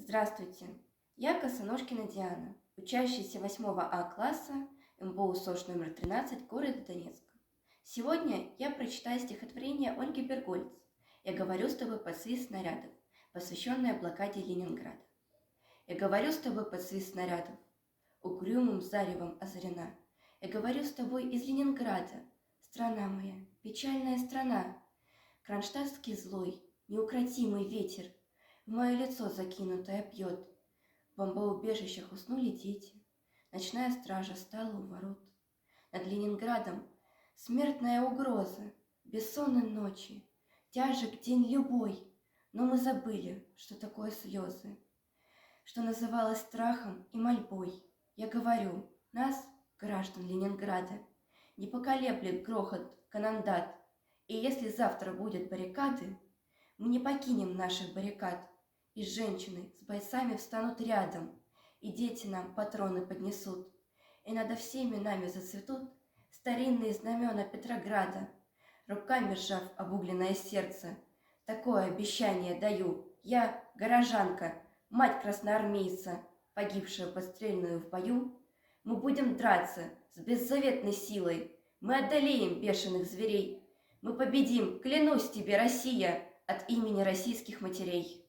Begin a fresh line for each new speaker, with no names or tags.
Здравствуйте, я Косоножкина Диана, учащаяся 8 А класса МБУ СОЖ номер 13 города Донецка. Сегодня я прочитаю стихотворение Ольги Бергольц «Я говорю с тобой под свист снарядов», посвященное блокаде Ленинграда. Я говорю с тобой под свист снарядов, угрюмым заревом озарена. Я говорю с тобой из Ленинграда, страна моя, печальная страна. Кронштадтский злой, неукротимый ветер в мое лицо закинутое бьет. В бомбоубежищах уснули дети, ночная стража стала у ворот. Над Ленинградом смертная угроза, бессонной ночи, тяжек день любой, но мы забыли, что такое слезы, что называлось страхом и мольбой. Я говорю, нас, граждан Ленинграда, не поколеблет грохот канондат, и если завтра будет баррикады, мы не покинем наших баррикад, и женщины с бойцами встанут рядом, и дети нам патроны поднесут, и над всеми нами зацветут старинные знамена Петрограда. Руками сжав обугленное сердце, такое обещание даю. Я, горожанка, мать красноармейца, погибшая подстрельную в бою. Мы будем драться с беззаветной силой, мы одолеем бешеных зверей. Мы победим, клянусь тебе, Россия, от имени российских матерей.